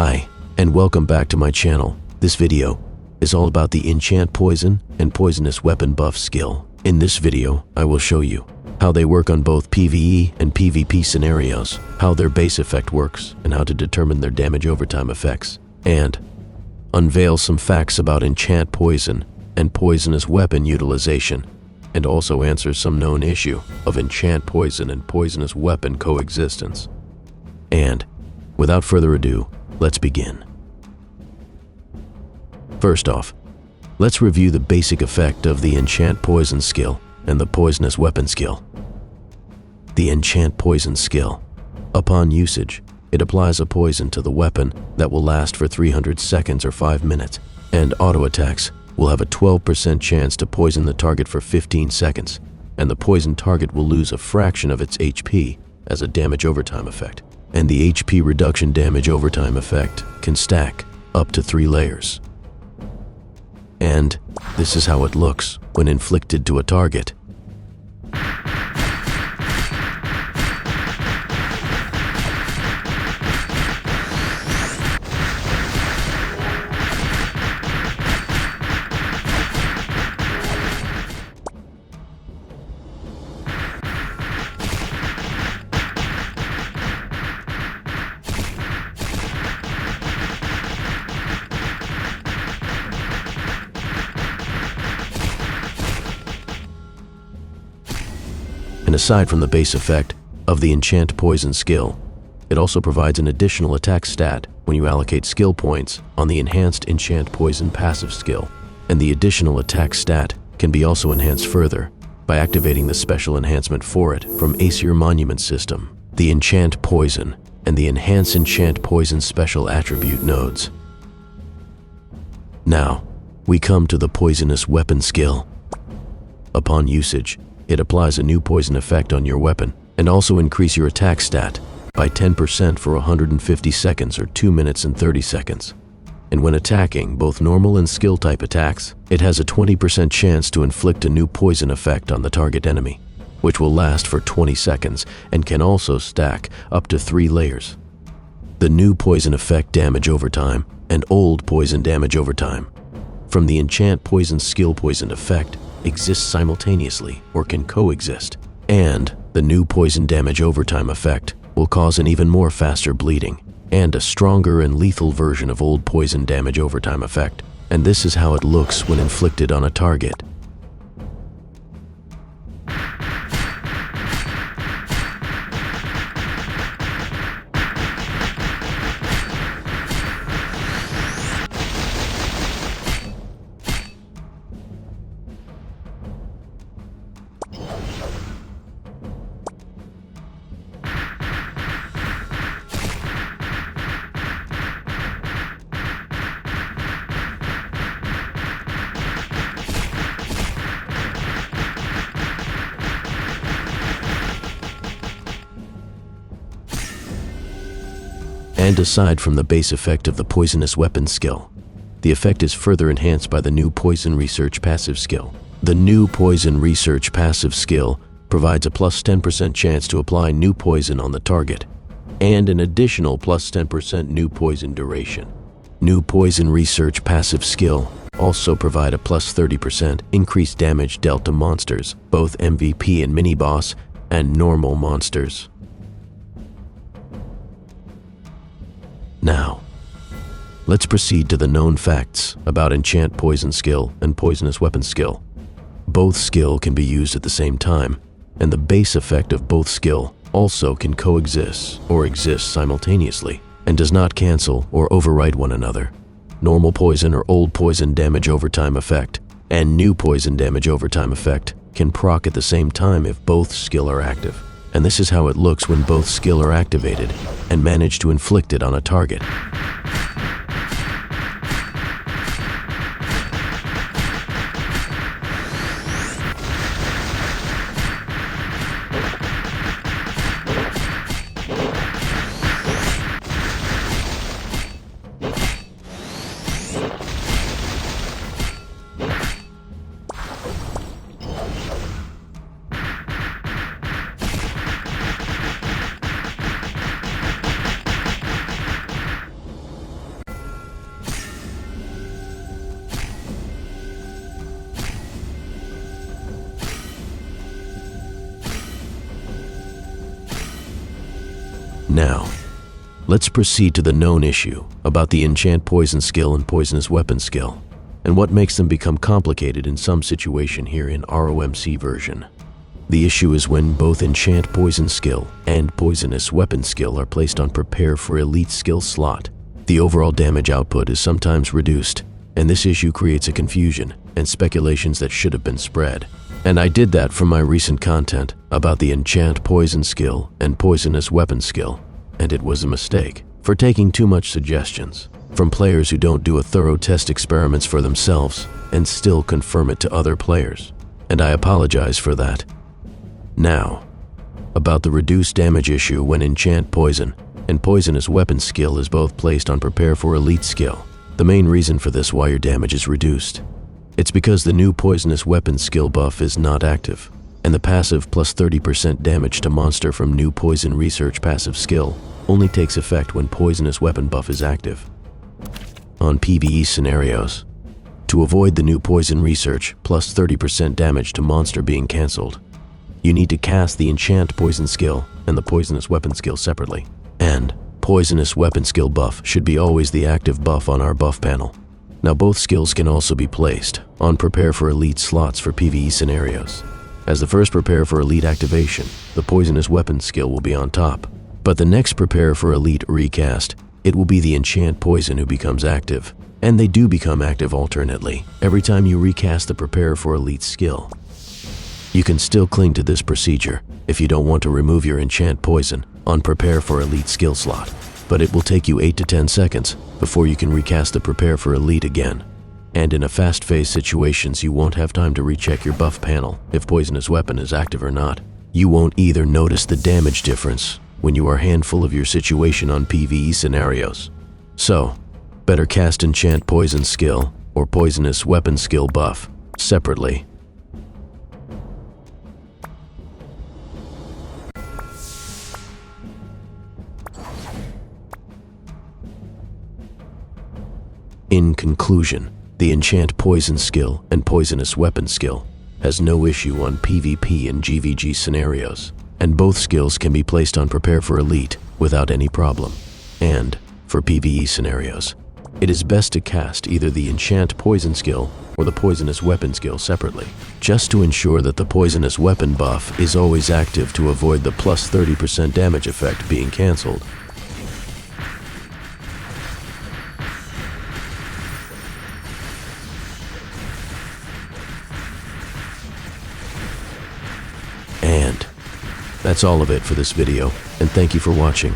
Hi, and welcome back to my channel. This video is all about the Enchant Poison and Poisonous Weapon buff skill. In this video, I will show you how they work on both PvE and PvP scenarios, how their base effect works, and how to determine their damage overtime effects, and unveil some facts about Enchant Poison and Poisonous Weapon utilization, and also answer some known issue of Enchant Poison and Poisonous Weapon coexistence. And, without further ado, let's begin. First off, let's review the basic effect of the Enchant Poison skill and the Poisonous Weapon skill. The Enchant Poison skill. Upon usage, it applies a poison to the weapon that will last for 300 seconds or 5 minutes, and auto attacks will have a 12% chance to poison the target for 15 seconds, and the poisoned target will lose a fraction of its HP as a damage overtime effect. And the HP reduction damage overtime effect can stack up to 3 layers. And this is how it looks when inflicted to a target. And aside from the base effect of the Enchant Poison skill, it also provides an additional attack stat when you allocate skill points on the enhanced Enchant Poison passive skill. And the additional attack stat can be also enhanced further by activating the special enhancement for it from Aesir Monument System, the Enchant Poison, and the Enhance Enchant Poison special attribute nodes. Now, we come to the Poisonous Weapon skill. Upon usage, it applies a new poison effect on your weapon and also increase your attack stat by 10% for 150 seconds or 2 minutes and 30 seconds. And when attacking both normal and skill type attacks, it has a 20% chance to inflict a new poison effect on the target enemy, which will last for 20 seconds and can also stack up to 3 layers. The new poison effect damage overtime and old poison damage overtime from the Enchant Poison skill poison effect exists simultaneously or can coexist, and the new poison damage overtime effect will cause an even more faster bleeding and a stronger and lethal version of old poison damage overtime effect, and this is how it looks when inflicted on a target. And aside from the base effect of the Poisonous Weapon skill, the effect is further enhanced by the new Poison Research passive skill. The new Poison Research passive skill provides a plus 10% chance to apply new poison on the target, and an additional plus 10% new poison duration. New Poison Research passive skill also provide a plus 30% increased damage dealt to monsters, both MVP and mini-boss, and normal monsters. Now, let's proceed to the known facts about Enchant Poison skill and Poisonous Weapon skill. Both skill can be used at the same time, and the base effect of both skill also can coexist or exist simultaneously and does not cancel or overwrite one another. Normal poison or old poison damage overtime effect and new poison damage overtime effect can proc at the same time if both skill are active. And this is how it looks when both skill are activated and manage to inflict it on a target. Now, let's proceed to the known issue about the enchant poison skill and poisonous weapon skill, and what makes them become complicated in some situation here in ROMC version. The issue is when both enchant poison skill and poisonous weapon skill are placed on prepare for elite skill slot. The overall damage output is sometimes reduced, and this issue creates a confusion and speculations that should have been spread. And I did that from my recent content about the enchant poison skill and poisonous weapon skill, and it was a mistake for taking too much suggestions from players who don't do a thorough test experiments for themselves and still confirm it to other players, and I apologize for that. Now, about the reduced damage issue when enchant poison and poisonous weapon skill is both placed on prepare for elite skill. The main reason for this why your damage is reduced. It's because the new poisonous weapon skill buff is not active, and the passive plus 30% damage to monster from new poison research passive skill only takes effect when poisonous weapon buff is active. On PvE scenarios, to avoid the new poison research plus 30% damage to monster being cancelled, you need to cast the enchant poison skill and the poisonous weapon skill separately. And poisonous weapon skill buff should be always the active buff on our buff panel. Now both skills can also be placed on prepare for elite slots for PvE scenarios. As the first prepare for elite activation, the poisonous weapon skill will be on top. But the next prepare for elite recast, it will be the enchant poison who becomes active. And they do become active alternately every time you recast the prepare for elite skill. You can still cling to this procedure if you don't want to remove your enchant poison on prepare for elite skill slot, but it will take you 8 to 10 seconds before you can recast the prepare for elite again. And in a fast phase situations you won't have time to recheck your buff panel if poisonous weapon is active or not. You won't either notice the damage difference when you are handful of your situation on PvE scenarios. So, better cast enchant poison skill or poisonous weapon skill buff separately. In conclusion, the enchant poison skill and poisonous weapon skill has no issue on PvP and GVG scenarios, and both skills can be placed on prepare for elite without any problem. And for PvE scenarios, it is best to cast either the enchant poison skill or the poisonous weapon skill separately, just to ensure that the poisonous weapon buff is always active to avoid the plus 30% damage effect being cancelled. And that's all of it for this video, and thank you for watching.